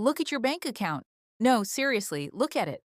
Look at your bank account. No, seriously, look at it.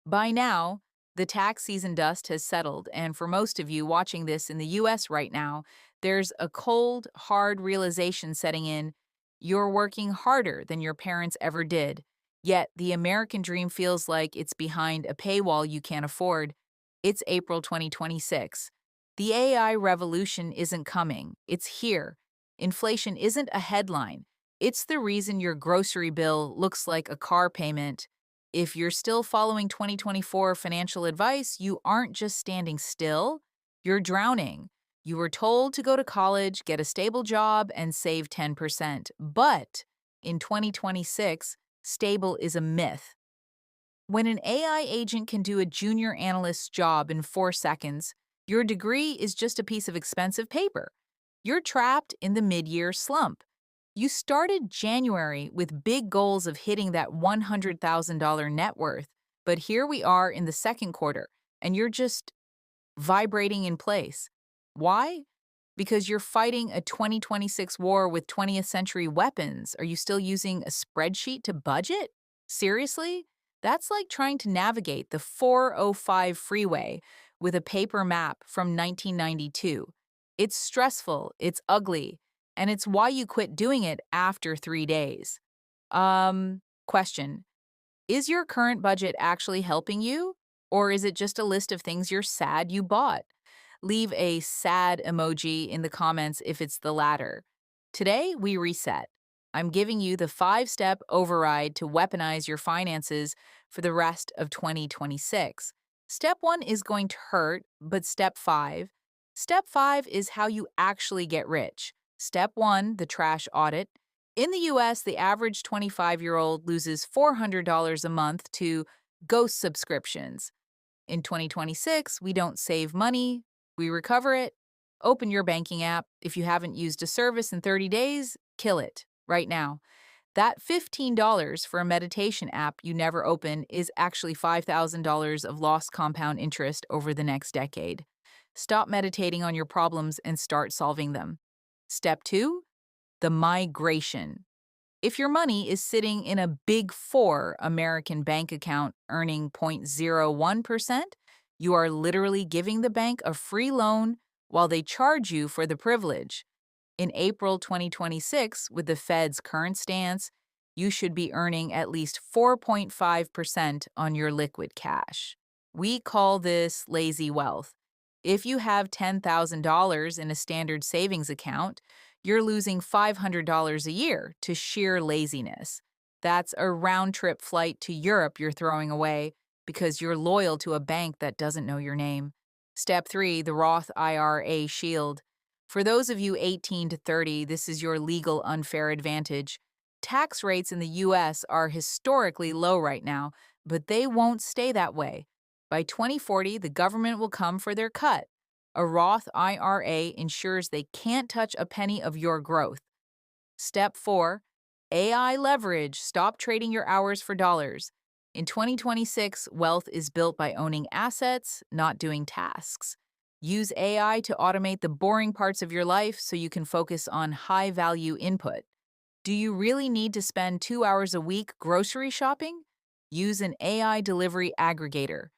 By now, the tax season dust has settled, and for most of you watching this in the US right now, there's a cold, hard realization setting in. You're working harder than your parents ever did, yet the American dream feels like it's behind a paywall you can't afford. It's April 2026. The AI revolution isn't coming, it's here. Inflation isn't a headline, it's the reason your grocery bill looks like a car payment. If you're still following 2024 financial advice, you aren't just standing still, you're drowning. You were told to go to college, get a stable job, and save 10%. But in 2026, stable is a myth. When an AI agent can do a junior analyst's job in 4 seconds, your degree is just a piece of expensive paper. You're trapped in the mid-year slump. You started January with big goals of hitting that $100,000 net worth, but here we are in the second quarter, and you're just vibrating in place. Why? Because you're fighting a 2026 war with 20th century weapons. Are you still using a spreadsheet to budget? Seriously? That's like trying to navigate the 405 freeway with a paper map from 1992. It's stressful, it's ugly, and it's why you quit doing it after 3 days. Question. Is your current budget actually helping you? Or is it just a list of things you're sad you bought? Leave a sad emoji in the comments if it's the latter. Today, we reset. I'm giving you the 5 step override to weaponize your finances for the rest of 2026. Step 1 is going to hurt, but Step 5 is how you actually get rich. Step 1, the trash audit. In the US, the average 25-year-old loses $400 a month to ghost subscriptions. In 2026, we don't save money, we recover it. Open your banking app. If you haven't used a service in 30 days, kill it right now. That $15 for a meditation app you never open is actually $5,000 of lost compound interest over the next decade. Stop meditating on your problems and start solving them. Step 2, the migration. If your money is sitting in a Big Four American bank account earning 0.01%, you are literally giving the bank a free loan while they charge you for the privilege. In April 2026, with the Fed's current stance, you should be earning at least 4.5% on your liquid cash. We call this lazy wealth. If you have $10,000 in a standard savings account, you're losing $500 a year to sheer laziness. That's a round-trip flight to Europe you're throwing away because you're loyal to a bank that doesn't know your name. Step 3, the Roth IRA Shield. For those of you 18 to 30, this is your legal unfair advantage. Tax rates in the US are historically low right now, but they won't stay that way. By 2040, the government will come for their cut. A Roth IRA ensures they can't touch a penny of your growth. Step 4, AI leverage. Stop trading your hours for dollars. In 2026, wealth is built by owning assets, not doing tasks. Use AI to automate the boring parts of your life so you can focus on high-value input. Do you really need to spend 2 hours a week grocery shopping? Use an AI delivery aggregator.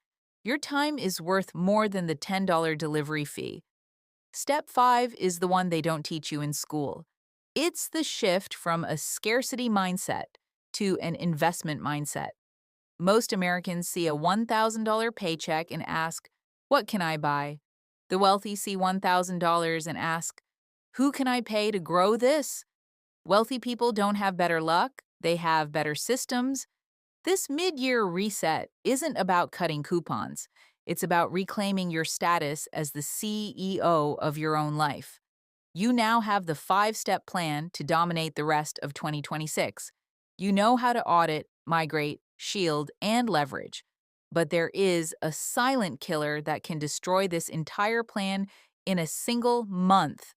Your time is worth more than the $10 delivery fee. Step 5 is the one they don't teach you in school. It's the shift from a scarcity mindset to an investment mindset. Most Americans see a $1,000 paycheck and ask, "What can I buy?" The wealthy see $1,000 and ask, "Who can I pay to grow this?" Wealthy people don't have better luck, they have better systems. This mid-year reset isn't about cutting coupons. It's about reclaiming your status as the CEO of your own life. You now have the 5 step plan to dominate the rest of 2026. You know how to audit, migrate, shield, and leverage. But there is a silent killer that can destroy this entire plan in a single month.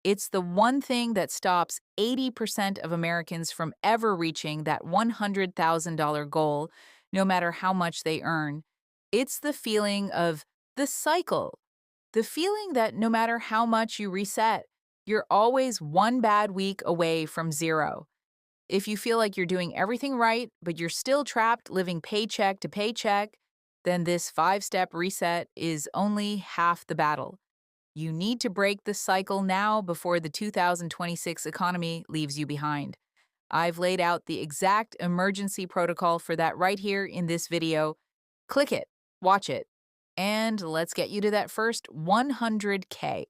It's the one thing that stops 80% of Americans from ever reaching that $100,000 goal, no matter how much they earn. It's the feeling of the cycle, the feeling that no matter how much you reset, you're always one bad week away from zero. If you feel like you're doing everything right, but you're still trapped living paycheck to paycheck, then this 5 step reset is only half the battle. You need to break the cycle now before the 2026 economy leaves you behind. I've laid out the exact emergency protocol for that right here in this video. Click it, watch it, and let's get you to that first 100K.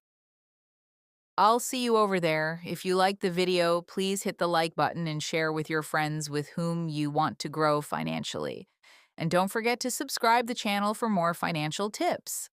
I'll see you over there. If you like the video, please hit the like button and share with your friends with whom you want to grow financially. And don't forget to subscribe the channel for more financial tips.